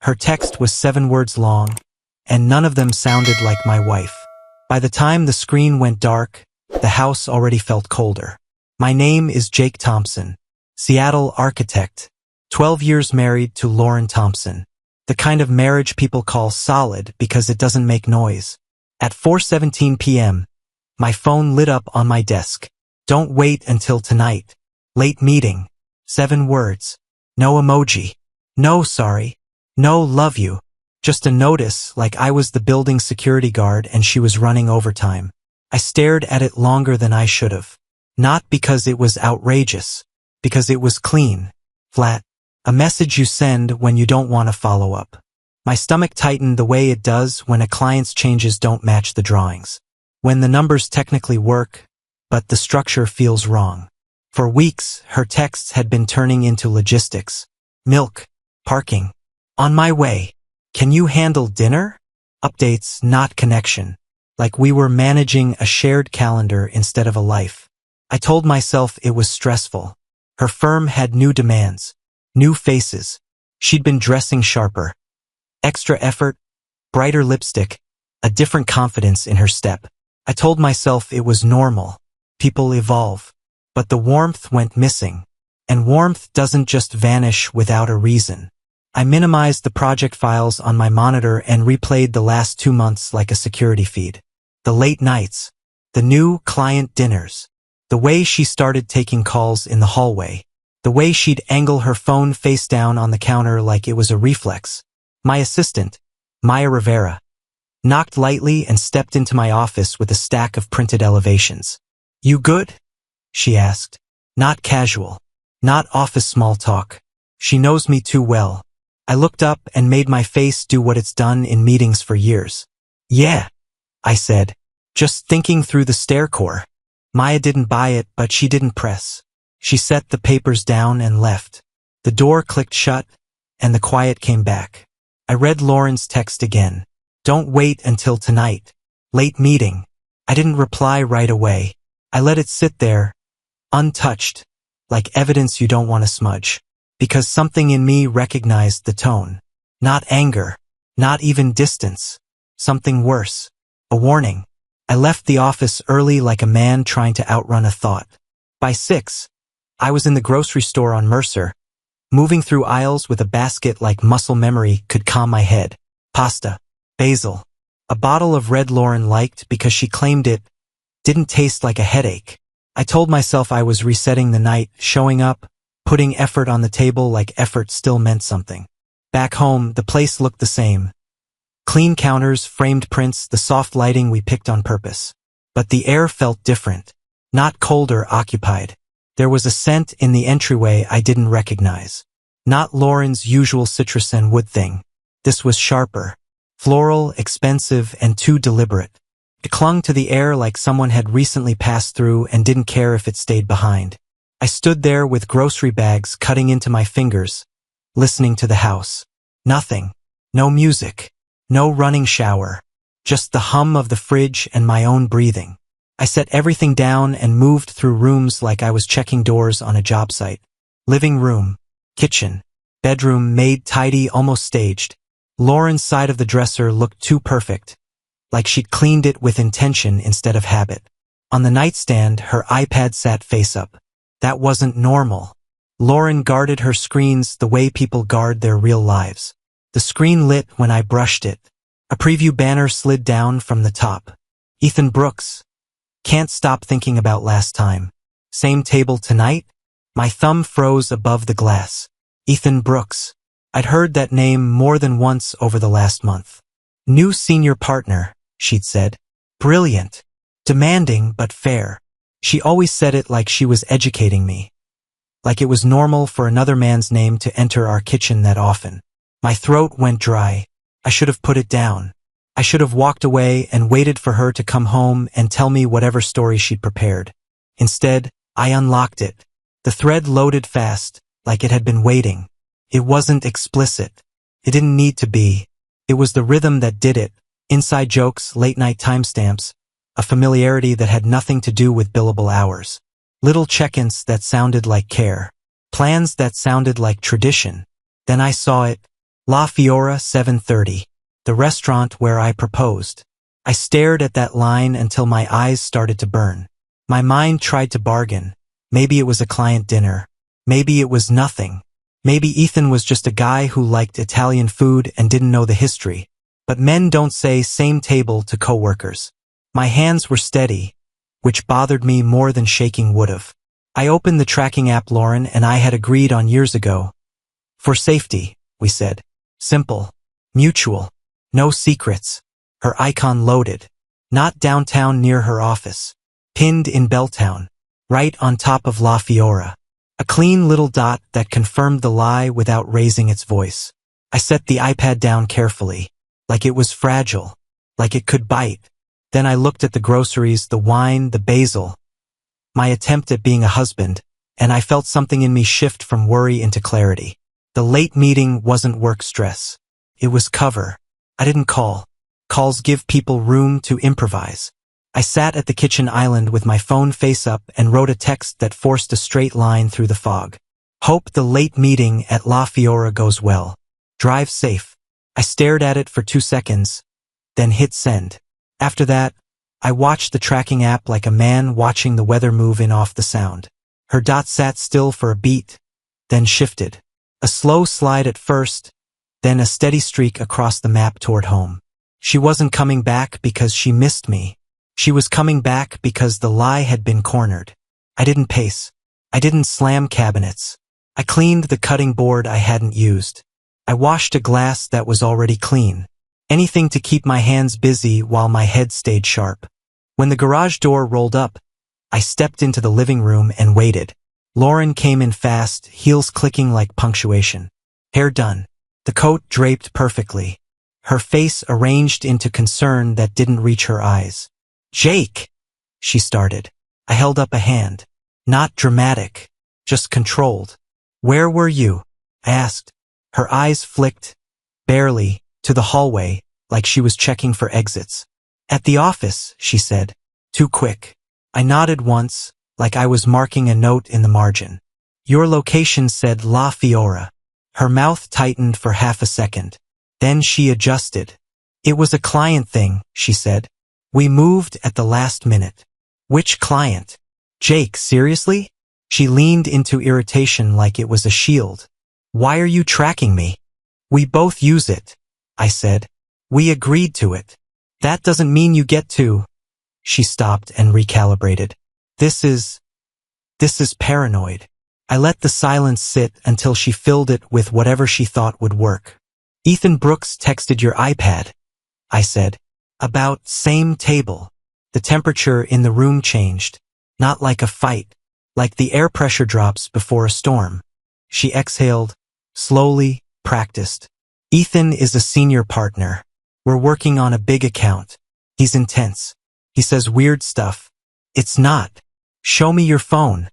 Her text was 7 words long, and none of them sounded like my wife. By the time the screen went dark, the house already felt colder. My name is Jake Thompson, Seattle architect, 12 years married to Lauren Thompson. The kind of marriage people call solid because it doesn't make noise. At 4:17 p.m., my phone lit up on my desk. Don't wait until tonight. Late meeting. 7 words. No emoji. No sorry. No love you. Just a notice like I was the building security guard and she was running overtime. I stared at it longer than I should have. Not because it was outrageous. Because it was clean. Flat. A message you send when you don't want to follow up. My stomach tightened the way it does when a client's changes don't match the drawings. When the numbers technically work, but the structure feels wrong. For weeks, her texts had been turning into logistics. Milk. Parking. On my way. Can you handle dinner? Updates, not connection. Like we were managing a shared calendar instead of a life. I told myself it was stressful. Her firm had new demands. New faces. She'd been dressing sharper. Extra effort, brighter lipstick, a different confidence in her step. I told myself it was normal. People evolve. But the warmth went missing. And warmth doesn't just vanish without a reason. I minimized the project files on my monitor and replayed the last 2 months like a security feed. The late nights. The new client dinners. The way she started taking calls in the hallway. The way she'd angle her phone face down on the counter like it was a reflex. My assistant, Maya Rivera, knocked lightly and stepped into my office with a stack of printed elevations. You good? She asked. Not casual. Not office small talk. She knows me too well. I looked up and made my face do what it's done in meetings for years. Yeah, I said, just thinking through the StairCore. Maya didn't buy it, but she didn't press. She set the papers down and left. The door clicked shut, and the quiet came back. I read Lauren's text again. Don't wait until tonight. Late meeting. I didn't reply right away. I let it sit there, untouched, like evidence you don't want to smudge. Because something in me recognized the tone. Not anger. Not even distance. Something worse. A warning. I left the office early like a man trying to outrun a thought. By 6, I was in the grocery store on Mercer, moving through aisles with a basket like muscle memory could calm my head. Pasta. Basil. A bottle of red Lauren liked because she claimed it didn't taste like a headache. I told myself I was resetting the night, showing up, putting effort on the table like effort still meant something. Back home, the place looked the same. Clean counters, framed prints, the soft lighting we picked on purpose. But the air felt different. Not cold or occupied. There was a scent in the entryway I didn't recognize. Not Lauren's usual citrus and wood thing. This was sharper. Floral, expensive, and too deliberate. It clung to the air like someone had recently passed through and didn't care if it stayed behind. I stood there with grocery bags cutting into my fingers, listening to the house. Nothing. No music. No running shower. Just the hum of the fridge and my own breathing. I set everything down and moved through rooms like I was checking doors on a job site. Living room. Kitchen. Bedroom made tidy, almost staged. Lauren's side of the dresser looked too perfect. Like she'd cleaned it with intention instead of habit. On the nightstand, her iPad sat face up. That wasn't normal. Lauren guarded her screens the way people guard their real lives. The screen lit when I brushed it. A preview banner slid down from the top. Ethan Brooks. Can't stop thinking about last time. Same table tonight? My thumb froze above the glass. Ethan Brooks. I'd heard that name more than once over the last month. New senior partner, she'd said. Brilliant. Demanding but fair. She always said it like she was educating me. Like it was normal for another man's name to enter our kitchen that often. My throat went dry. I should have put it down. I should have walked away and waited for her to come home and tell me whatever story she'd prepared. Instead, I unlocked it. The thread loaded fast, like it had been waiting. It wasn't explicit. It didn't need to be. It was the rhythm that did it. Inside jokes, late-night timestamps, a familiarity that had nothing to do with billable hours. Little check-ins that sounded like care. Plans that sounded like tradition. Then I saw it. La Fiora 7:30. The restaurant where I proposed. I stared at that line until my eyes started to burn. My mind tried to bargain. Maybe it was a client dinner. Maybe it was nothing. Maybe Ethan was just a guy who liked Italian food and didn't know the history. But men don't say same table to coworkers. My hands were steady, which bothered me more than shaking would've. I opened the tracking app Lauren and I had agreed on years ago. For safety, we said. Simple. Mutual. No secrets. Her icon loaded. Not downtown near her office. Pinned in Belltown. Right on top of La Fiora. A clean little dot that confirmed the lie without raising its voice. I set the iPad down carefully. Like it was fragile. Like it could bite. Then I looked at the groceries, the wine, the basil. My attempt at being a husband, and I felt something in me shift from worry into clarity. The late meeting wasn't work stress. It was cover. I didn't call. Calls give people room to improvise. I sat at the kitchen island with my phone face up and wrote a text that forced a straight line through the fog. Hope the late meeting at La Fiora goes well. Drive safe. I stared at it for 2 seconds, then hit send. After that, I watched the tracking app like a man watching the weather move in off the sound. Her dot sat still for a beat, then shifted. A slow slide at first, then a steady streak across the map toward home. She wasn't coming back because she missed me. She was coming back because the lie had been cornered. I didn't pace. I didn't slam cabinets. I cleaned the cutting board I hadn't used. I washed a glass that was already clean. Anything to keep my hands busy while my head stayed sharp. When the garage door rolled up, I stepped into the living room and waited. Lauren came in fast, heels clicking like punctuation. Hair done. The coat draped perfectly. Her face arranged into concern that didn't reach her eyes. "Jake," she started. I held up a hand. Not dramatic, just controlled. "Where were you?" I asked. Her eyes flicked, barely, to the hallway, like she was checking for exits. "At the office," she said. Too quick. I nodded once, like I was marking a note in the margin. "Your location said La Fiora." Her mouth tightened for half a second. Then she adjusted. "It was a client thing," she said. "We moved at the last minute." "Which client?" "Jake, seriously?" She leaned into irritation like it was a shield. "Why are you tracking me?" "We both use it," I said. "We agreed to it." "That doesn't mean you get to." She stopped and recalibrated. This is paranoid." I let the silence sit until she filled it with whatever she thought would work. "Ethan Brooks texted your iPad," I said. "About same table." The temperature in the room changed. Not like a fight, like the air pressure drops before a storm. She exhaled, slowly, practiced. "Ethan is a senior partner. We're working on a big account. He's intense. He says weird stuff. It's not." "Show me your phone,"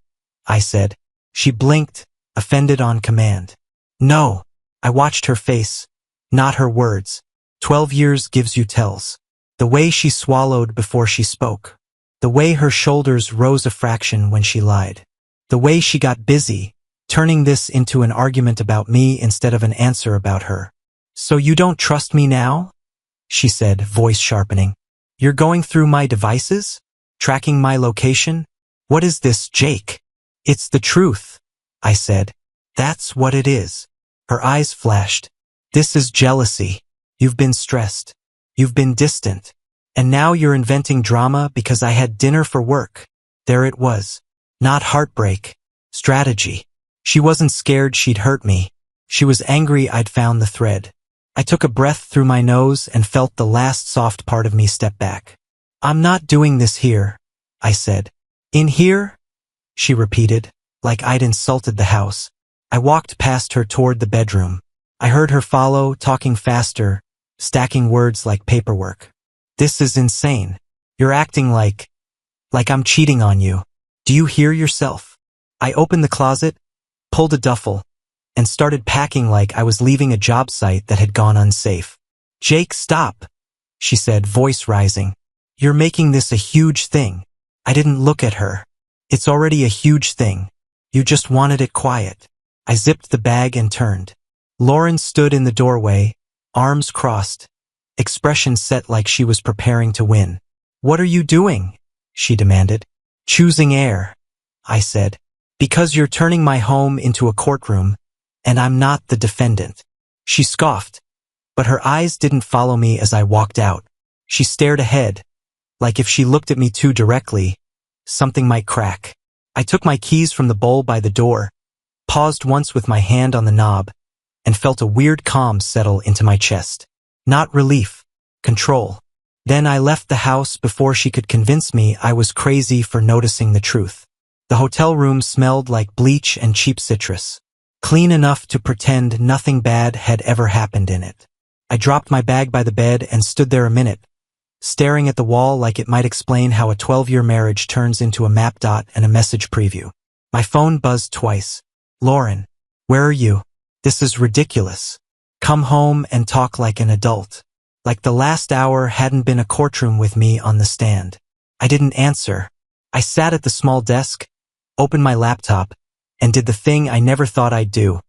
I said. She blinked, offended on command. "No." I watched her face, not her words. 12 years gives you tells. The way she swallowed before she spoke. The way her shoulders rose a fraction when she lied. The way she got busy, turning this into an argument about me instead of an answer about her. "So you don't trust me now?" she said, voice sharpening. "You're going through my devices? Tracking my location? What is this, Jake?" "It's the truth," I said. "That's what it is." Her eyes flashed. "This is jealousy. You've been stressed. You've been distant. And now you're inventing drama because I had dinner for work." There it was. Not heartbreak. Strategy. She wasn't scared she'd hurt me. She was angry I'd found the thread. I took a breath through my nose and felt the last soft part of me step back. "I'm not doing this here," I said. "In here?" she repeated, like I'd insulted the house. I walked past her toward the bedroom. I heard her follow, talking faster, stacking words like paperwork. "This is insane. You're acting like I'm cheating on you. Do you hear yourself?" I opened the closet, pulled a duffel, and started packing like I was leaving a job site that had gone unsafe. "Jake, stop," she said, voice rising. "You're making this a huge thing." I didn't look at her. "It's already a huge thing. You just wanted it quiet." I zipped the bag and turned. Lauren stood in the doorway, arms crossed, expression set like she was preparing to win. "What are you doing?" she demanded. "Choosing air," I said. "Because you're turning my home into a courtroom, and I'm not the defendant." She scoffed, but her eyes didn't follow me as I walked out. She stared ahead, like if she looked at me too directly, something might crack. I took my keys from the bowl by the door, paused once with my hand on the knob, and felt a weird calm settle into my chest. Not relief, control. Then I left the house before she could convince me I was crazy for noticing the truth. The hotel room smelled like bleach and cheap citrus, clean enough to pretend nothing bad had ever happened in it. I dropped my bag by the bed and stood there a minute, staring at the wall like it might explain how a 12-year marriage turns into a map dot and a message preview. My phone buzzed twice. "Lauren, where are you? This is ridiculous. Come home and talk like an adult." Like the last hour hadn't been a courtroom with me on the stand. I didn't answer. I sat at the small desk, opened my laptop, and did the thing I never thought I'd do.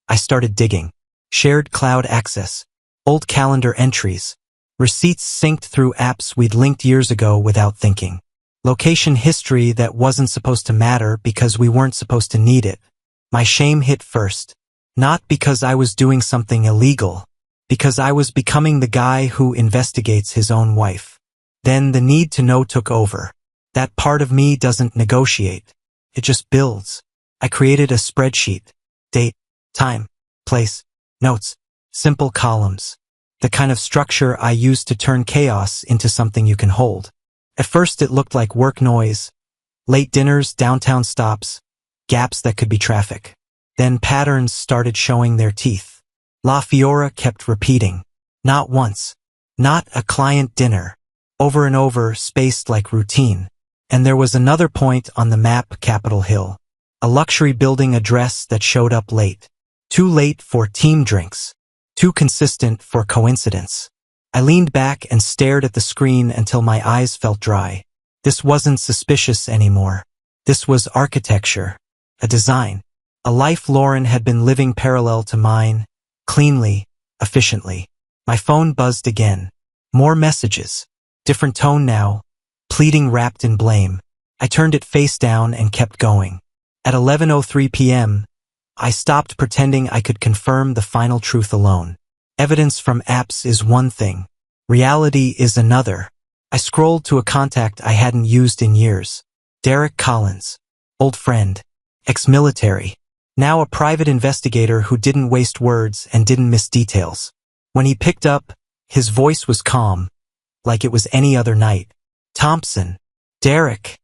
I started digging. Shared cloud access, old calendar entries, receipts synced through apps we'd linked years ago without thinking. Location history that wasn't supposed to matter because we weren't supposed to need it. My shame hit first. Not because I was doing something illegal, because I was becoming the guy who investigates his own wife. Then the need to know took over. That part of me doesn't negotiate. It just builds. I created a spreadsheet. Date, time, place, notes, simple columns. The kind of structure I use to turn chaos into something you can hold. At first it looked like work noise, late dinners, downtown stops, gaps that could be traffic. Then patterns started showing their teeth. La Fiora kept repeating. Not once. Not a client dinner. Over and over, spaced like routine. And there was another point on the map, Capitol Hill. A luxury building address that showed up late. Too late for team drinks. Too consistent for coincidence. I leaned back and stared at the screen until my eyes felt dry. This wasn't suspicious anymore. This was architecture. A design. A life Lauren had been living parallel to mine, cleanly, efficiently. My phone buzzed again. More messages. Different tone now, pleading wrapped in blame. I turned it face down and kept going. At 11:03 p.m., I stopped pretending I could confirm the final truth alone. Evidence from apps is one thing. Reality is another. I scrolled to a contact I hadn't used in years. Derek Collins. Old friend. Ex-military. Now a private investigator who didn't waste words and didn't miss details. When he picked up, his voice was calm, like it was any other night. "Thompson." "Derek,"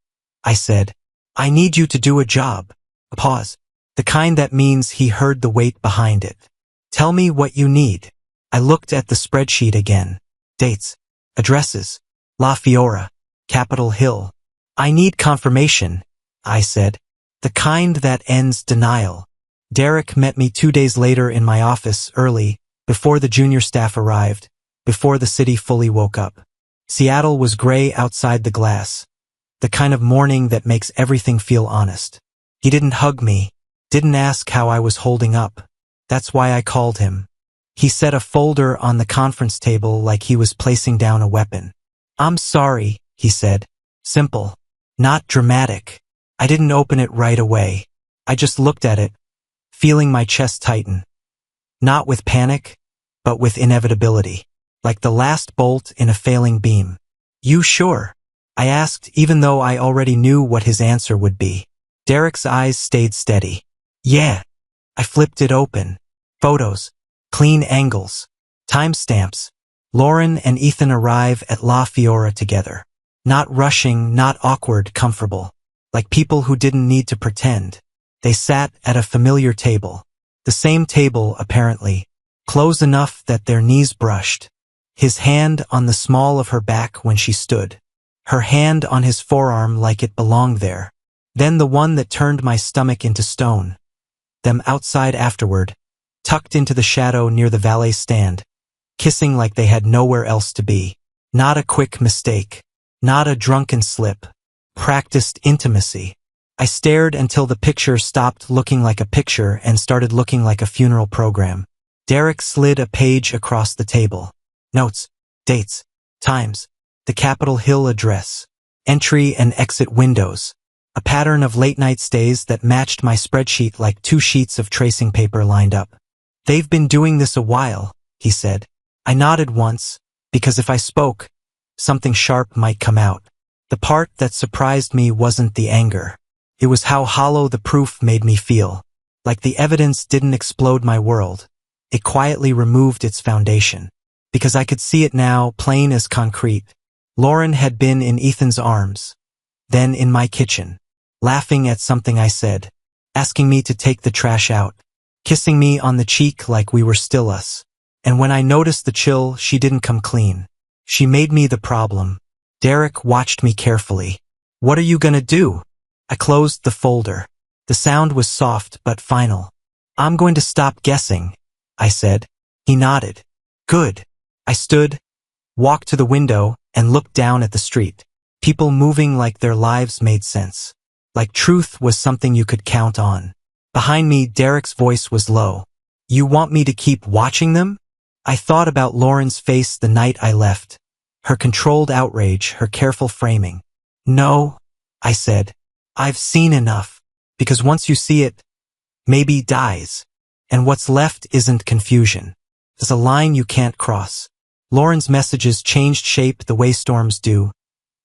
I said. "I need you to do a job." A pause. The kind that means he heard the weight behind it. "Tell me what you need." I looked at the spreadsheet again. Dates. Addresses. La Fiora. Capitol Hill. "I need confirmation," I said. The kind that ends denial. Derek met me 2 days later in my office early, before the junior staff arrived, before the city fully woke up. Seattle was gray outside the glass. The kind of morning that makes everything feel honest. He didn't hug me, didn't ask how I was holding up. That's why I called him. He set a folder on the conference table like he was placing down a weapon. "I'm sorry," he said. Simple. Not dramatic. I didn't open it right away. I just looked at it, feeling my chest tighten. Not with panic, but with inevitability. Like the last bolt in a failing beam. "You sure?" I asked, even though I already knew what his answer would be. Derek's eyes stayed steady. "Yeah." I flipped it open. Photos. Clean angles. Timestamps. Lauren and Ethan arrive at La Fiora together. Not rushing, not awkward, comfortable. Like people who didn't need to pretend. They sat at a familiar table. The same table, apparently. Close enough that their knees brushed. His hand on the small of her back when she stood. Her hand on his forearm like it belonged there. Then the one that turned my stomach into stone. Them outside afterward, tucked into the shadow near the valet stand, kissing like they had nowhere else to be. Not a quick mistake. Not a drunken slip. Practiced intimacy. I stared until the picture stopped looking like a picture and started looking like a funeral program. Derek slid a page across the table. Notes, dates, times, the Capitol Hill address, entry and exit windows, a pattern of late-night stays that matched my spreadsheet like two sheets of tracing paper lined up. "They've been doing this a while," he said. I nodded once, because if I spoke, something sharp might come out. The part that surprised me wasn't the anger. It was how hollow the proof made me feel. Like the evidence didn't explode my world. It quietly removed its foundation. Because I could see it now, plain as concrete. Lauren had been in Ethan's arms. Then in my kitchen. Laughing at something I said. Asking me to take the trash out. Kissing me on the cheek like we were still us. And when I noticed the chill, she didn't come clean. She made me the problem. Derek watched me carefully. "What are you gonna do?" I closed the folder. The sound was soft but final. "I'm going to stop guessing," I said. He nodded. "Good." I stood, walked to the window, and looked down at the street. People moving like their lives made sense. Like truth was something you could count on. Behind me, Derek's voice was low. "You want me to keep watching them?" I thought about Lauren's face the night I left. Her controlled outrage, her careful framing. "No," I said. "I've seen enough. Because once you see it, maybe dies. And what's left isn't confusion. There's a line you can't cross." Lauren's messages changed shape the way storms do.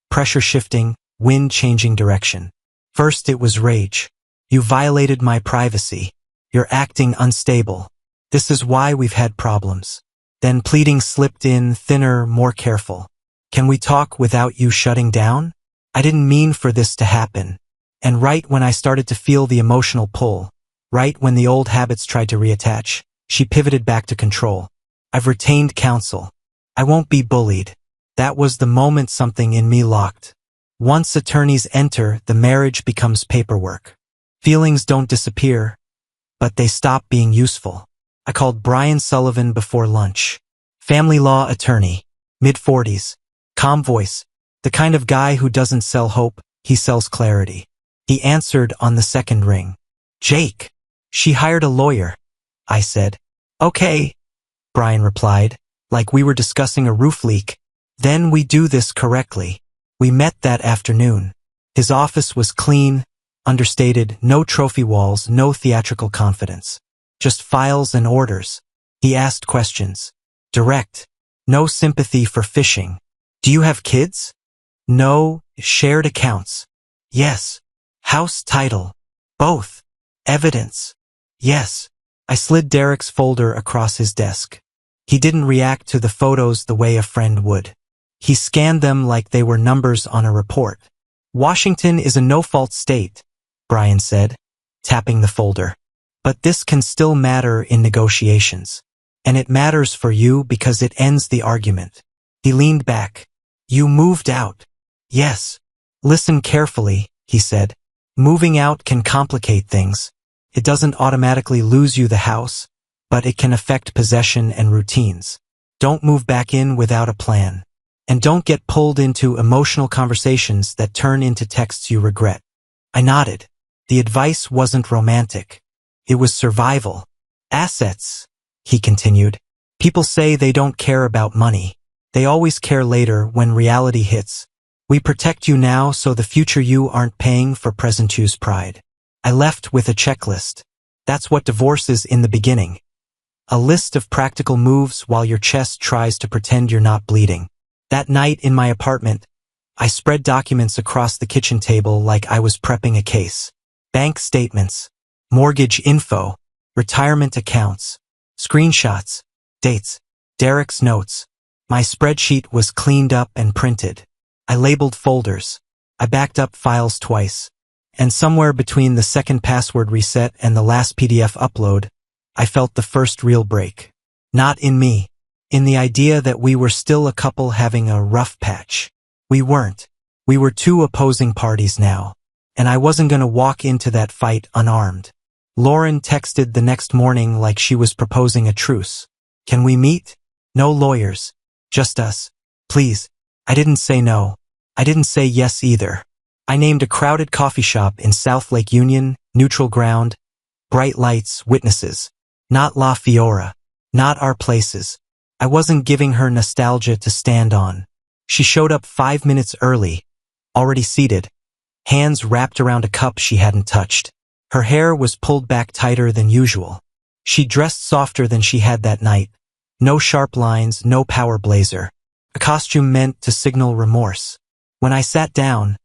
Pressure shifting, wind changing direction. First it was rage. "You violated my privacy. You're acting unstable. This is why we've had problems." Then pleading slipped in, thinner, more careful. "Can we talk without you shutting down? I didn't mean for this to happen." And right when I started to feel the emotional pull, right when the old habits tried to reattach, she pivoted back to control. "I've retained counsel. I won't be bullied." That was the moment something in me locked. Once attorneys enter, the marriage becomes paperwork. Feelings don't disappear, but they stop being useful. I called Brian Sullivan before lunch. Family law attorney, mid-40s, calm voice, the kind of guy who doesn't sell hope, he sells clarity. He answered on the second ring. "Jake, she hired a lawyer," I said. "Okay," Brian replied, like we were discussing a roof leak. "Then we do this correctly." We met that afternoon. His office was clean, understated, no trophy walls, no theatrical confidence. Just files and orders. He asked questions. Direct. No sympathy for fishing. "Do you have kids?" "No." "Shared accounts?" "Yes." "House title?" "Both." "Evidence?" "Yes." I slid Derek's folder across his desk. He didn't react to the photos the way a friend would. He scanned them like they were numbers on a report. "Washington is a no-fault state," Brian said, tapping the folder. "But this can still matter in negotiations. And it matters for you because it ends the argument." He leaned back. "You moved out." "Yes." "Listen carefully," he said. "Moving out can complicate things. It doesn't automatically lose you the house, but it can affect possession and routines. Don't move back in without a plan. And don't get pulled into emotional conversations that turn into texts you regret." I nodded. The advice wasn't romantic. It was survival. "Assets," he continued. "People say they don't care about money. They always care later when reality hits. We protect you now so the future you aren't paying for present you's pride." I left with a checklist. That's what divorce is in the beginning. A list of practical moves while your chest tries to pretend you're not bleeding. That night in my apartment, I spread documents across the kitchen table like I was prepping a case. Bank statements, mortgage info, retirement accounts, screenshots, dates, Derek's notes. My spreadsheet was cleaned up and printed. I labeled folders. I backed up files twice. And somewhere between the second password reset and the last PDF upload, I felt the first real break. Not in me. In the idea that we were still a couple having a rough patch. We weren't. We were two opposing parties now. And I wasn't gonna walk into that fight unarmed. Lauren texted the next morning like she was proposing a truce. "Can we meet? No lawyers. Just us. Please." I didn't say no. I didn't say yes either. I named a crowded coffee shop in South Lake Union, neutral ground, bright lights, witnesses. Not La Fiora. not our places. I wasn't giving her nostalgia to stand on. She showed up 5 minutes early, already seated, hands wrapped around a cup she hadn't touched. Her hair was pulled back tighter than usual. She dressed softer than she had that night. No sharp lines, no power blazer. A costume meant to signal remorse. When I sat down,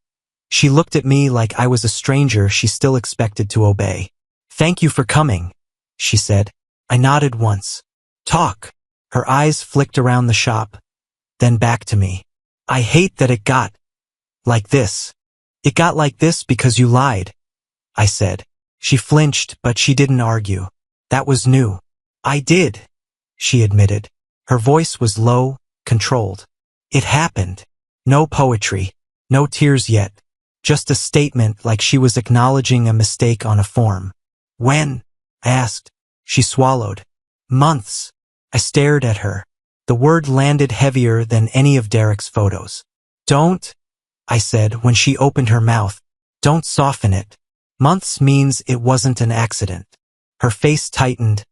she looked at me like I was a stranger she still expected to obey. "Thank you for coming," she said. I nodded once. "Talk." Her eyes flicked around the shop, then back to me. "I hate that it got like this." "It got like this because you lied," I said. She flinched, but she didn't argue. "That was new." "I did," she admitted. Her voice was low, controlled. "It happened. No poetry, no tears yet. Just a statement like she was acknowledging a mistake on a form." "When?" I asked. She swallowed. "Months." I stared at her. The word landed heavier than any of Derek's photos. "Don't," I said when she opened her mouth. "Don't soften it. Months means it wasn't an accident." Her face tightened,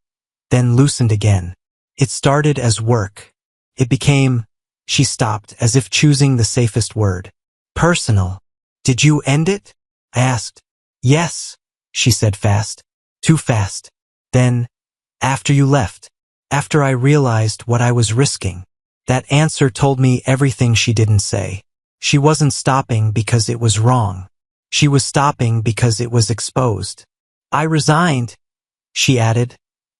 then loosened again. "It started as work. It became—" She stopped, as if choosing the safest word. "Personal." "Did you end it?" I asked. "Yes," she said fast. Too fast. "Then, after you left, after I realized what I was risking." That answer told me everything she didn't say. She wasn't stopping because it was wrong. She was stopping because it was exposed. "I resigned," she added,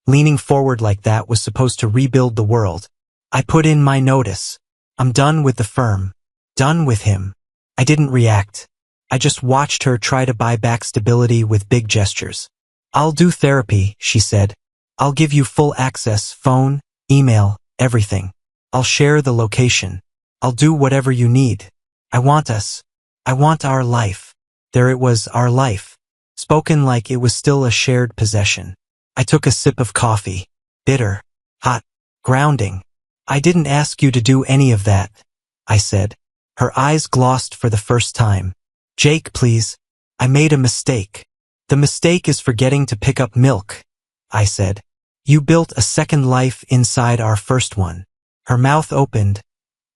leaning forward like that was supposed to rebuild the world. "I put in my notice. I'm done with the firm. Done with him." I didn't react. I just watched her try to buy back stability with big gestures. "I'll do therapy," she said. "I'll give you full access, phone, email, everything. I'll share the location. I'll do whatever you need. I want us. I want our life." There it was, our life, spoken like it was still a shared possession. I took a sip of coffee. Bitter, hot, grounding. "I didn't ask you to do any of that," I said. Her eyes glossed for the first time. "Jake, please. I made a mistake." "The mistake is forgetting to pick up milk," I said. "You built a second life inside our first one." Her mouth opened,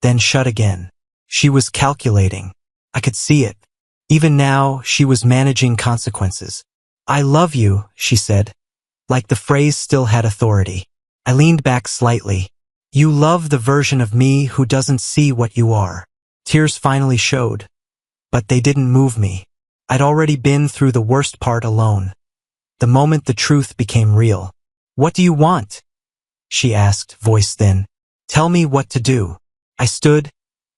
then shut again. She was calculating. I could see it. Even now, she was managing consequences. "I love you," she said, like the phrase still had authority. I leaned back slightly. "You love the version of me who doesn't see what you are." Tears finally showed, but they didn't move me. I'd already been through the worst part alone. The moment the truth became real. "What do you want?" she asked, voice thin. "Tell me what to do." I stood,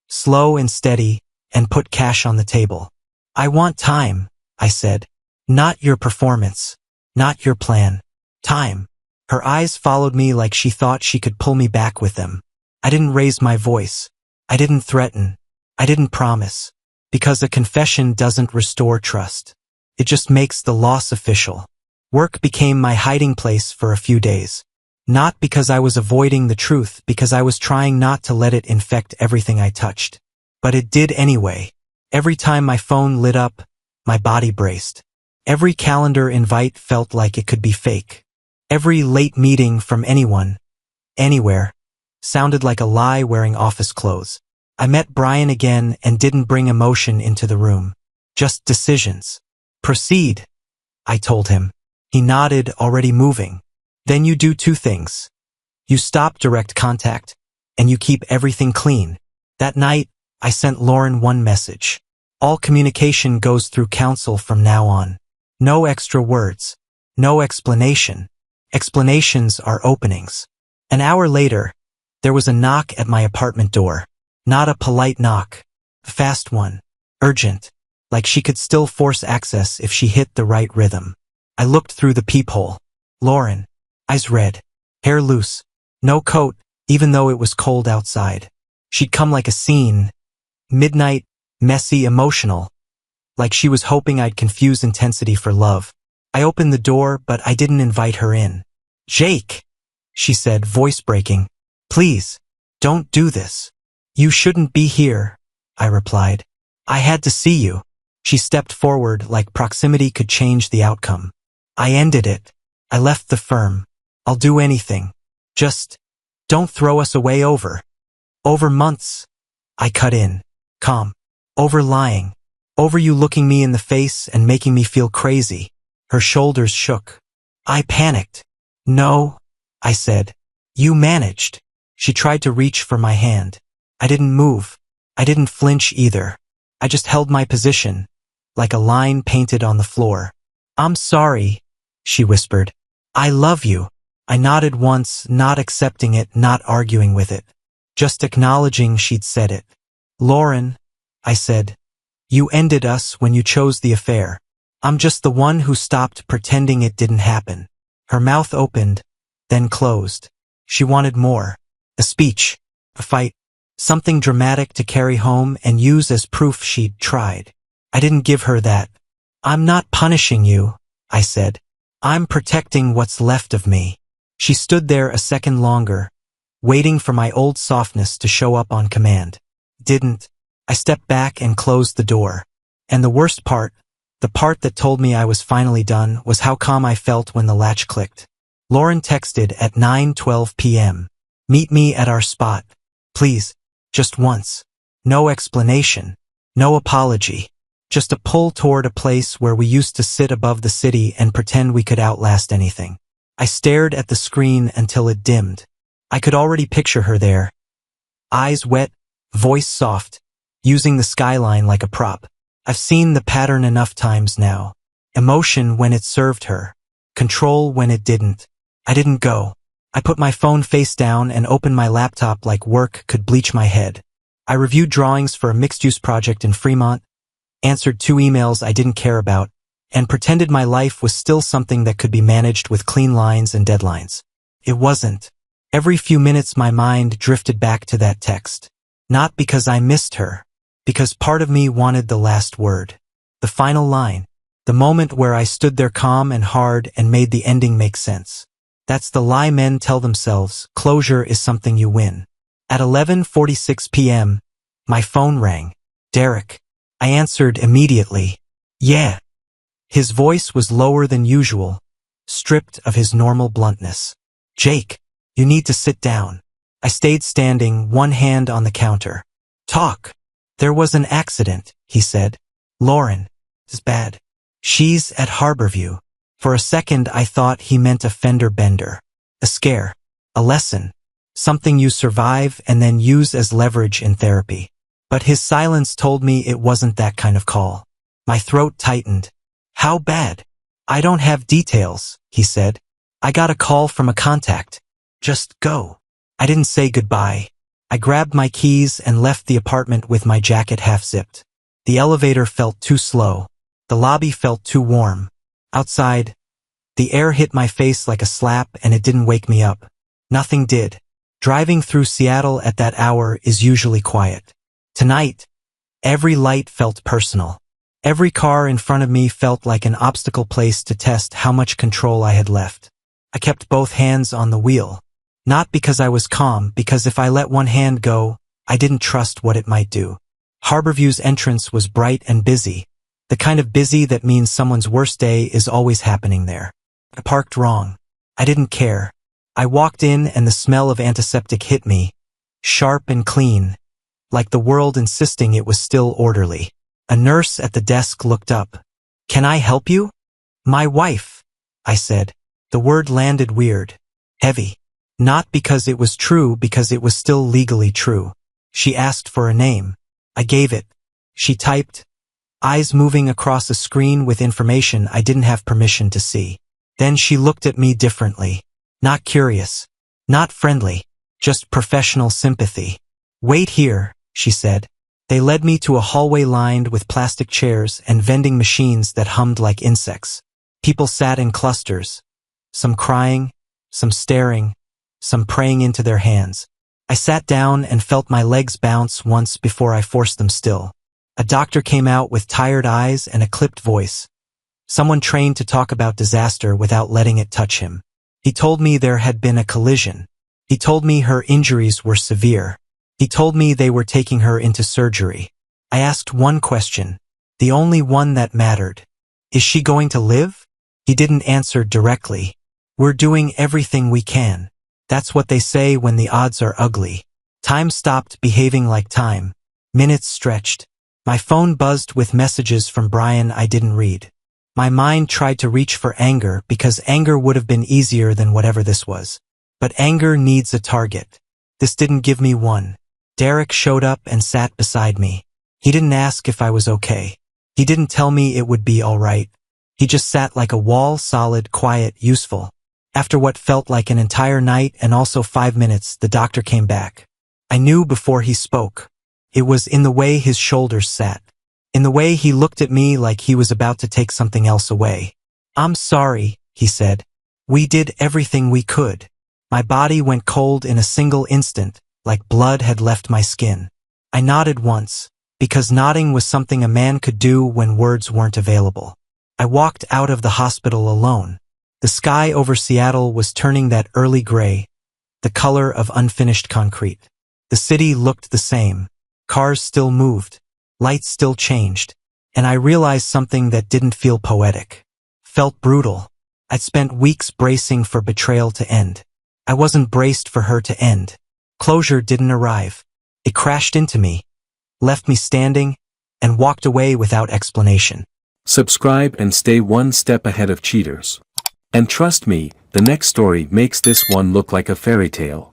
slow and steady, and put cash on the table. "I want time," I said. "Not your performance. Not your plan. Time." Her eyes followed me like she thought she could pull me back with them. I didn't raise my voice. I didn't threaten. I didn't promise. Because a confession doesn't restore trust. It just makes the loss official. Work became my hiding place for a few days. Not because I was avoiding the truth, because I was trying not to let it infect everything I touched. But it did anyway. Every time my phone lit up, my body braced. Every calendar invite felt like it could be fake. Every late meeting from anyone, anywhere, sounded like a lie wearing office clothes. I met Brian again and didn't bring emotion into the room. Just decisions. "Proceed," I told him. He nodded, already moving. "Then you do two things. You stop direct contact, and you keep everything clean." That night, I sent Lauren one message. "All communication goes through counsel from now on. No extra words. No explanation. Explanations are openings." An hour later, there was a knock at my apartment door. Not a polite knock. A fast one. Urgent. Like she could still force access if she hit the right rhythm. I looked through the peephole. Lauren. Eyes red. Hair loose. No coat, even though it was cold outside. She'd come like a scene. Midnight, messy, emotional. Like she was hoping I'd confuse intensity for love. I opened the door, but I didn't invite her in. "Jake," she said, voice breaking. "Please, don't do this." "You shouldn't be here," I replied. "I had to see you." She stepped forward like proximity could change the outcome. "I ended it. I left the firm. I'll do anything. Just, don't throw us away over months. I cut in. Calm. Over lying. Over you looking me in the face and making me feel crazy. Her shoulders shook. I panicked. No, I said. You managed. She tried to reach for my hand. I didn't move. I didn't flinch either. I just held my position, like a line painted on the floor. I'm sorry, she whispered. I love you. I nodded once, not accepting it, not arguing with it. Just acknowledging she'd said it. Lauren, I said, you ended us when you chose the affair. I'm just the one who stopped pretending it didn't happen. Her mouth opened, then closed. She wanted more. A speech. A fight. Something dramatic to carry home and use as proof she'd tried. I didn't give her that. I'm not punishing you, I said. I'm protecting what's left of me. She stood there a second longer, waiting for my old softness to show up on command. Didn't. I stepped back and closed the door. And the worst part, the part that told me I was finally done, was how calm I felt when the latch clicked. Lauren texted at 9:12 p.m. Meet me at our spot. Please. Just once. No explanation. No apology. Just a pull toward a place where we used to sit above the city and pretend we could outlast anything. I stared at the screen until it dimmed. I could already picture her there. Eyes wet, voice soft, using the skyline like a prop. I've seen the pattern enough times now. Emotion when it served her. Control when it didn't. I didn't go. I put my phone face down and opened my laptop like work could bleach my head. I reviewed drawings for a mixed-use project in Fremont, answered 2 emails I didn't care about, and pretended my life was still something that could be managed with clean lines and deadlines. It wasn't. Every few minutes my mind drifted back to that text. Not because I missed her, because part of me wanted the last word. The final line. The moment where I stood there calm and hard and made the ending make sense. That's the lie men tell themselves. Closure is something you win. At 11:46 p.m., my phone rang. Derek. I answered immediately. Yeah. His voice was lower than usual, stripped of his normal bluntness. Jake, you need to sit down. I stayed standing, one hand on the counter. Talk. There was an accident, he said. Lauren. It's bad. She's at Harborview. For a second I thought he meant a fender bender. A scare. A lesson. Something you survive and then use as leverage in therapy. But his silence told me it wasn't that kind of call. My throat tightened. How bad? I don't have details, he said. I got a call from a contact. Just go. I didn't say goodbye. I grabbed my keys and left the apartment with my jacket half-zipped. The elevator felt too slow. The lobby felt too warm. Outside, the air hit my face like a slap and it didn't wake me up. Nothing did. Driving through Seattle at that hour is usually quiet. Tonight, every light felt personal. Every car in front of me felt like an obstacle placed to test how much control I had left. I kept both hands on the wheel. Not because I was calm, because if I let one hand go, I didn't trust what it might do. Harborview's entrance was bright and busy. The kind of busy that means someone's worst day is always happening there. I parked wrong. I didn't care. I walked in and the smell of antiseptic hit me, sharp and clean, like the world insisting it was still orderly. A nurse at the desk looked up. Can I help you? My wife, I said. The word landed weird, heavy. Not because it was true, because it was still legally true. She asked for a name. I gave it. She typed, eyes moving across a screen with information I didn't have permission to see. Then she looked at me differently. Not curious. Not friendly. Just professional sympathy. Wait here, she said. They led me to a hallway lined with plastic chairs and vending machines that hummed like insects. People sat in clusters. Some crying, some staring, some praying into their hands. I sat down and felt my legs bounce once before I forced them still. A doctor came out with tired eyes and a clipped voice. Someone trained to talk about disaster without letting it touch him. He told me there had been a collision. He told me her injuries were severe. He told me they were taking her into surgery. I asked one question, the only one that mattered. Is she going to live? He didn't answer directly. We're doing everything we can. That's what they say when the odds are ugly. Time stopped behaving like time. Minutes stretched. My phone buzzed with messages from Brian I didn't read. My mind tried to reach for anger because anger would have been easier than whatever this was. But anger needs a target. This didn't give me one. Derek showed up and sat beside me. He didn't ask if I was okay. He didn't tell me it would be all right. He just sat like a wall, solid, quiet, useful. After what felt like an entire night and also 5 minutes, the doctor came back. I knew before he spoke. It was in the way his shoulders sat. In the way he looked at me like he was about to take something else away. "I'm sorry," he said. "We did everything we could." My body went cold in a single instant, like blood had left my skin. I nodded once, because nodding was something a man could do when words weren't available. I walked out of the hospital alone. The sky over Seattle was turning that early gray, the color of unfinished concrete. The city looked the same. Cars still moved. Lights still changed. And I realized something that didn't feel poetic. Felt brutal. I'd spent weeks bracing for betrayal to end. I wasn't braced for her to end. Closure didn't arrive. It crashed into me, left me standing, and walked away without explanation. Subscribe and stay one step ahead of cheaters. And trust me, the next story makes this one look like a fairy tale.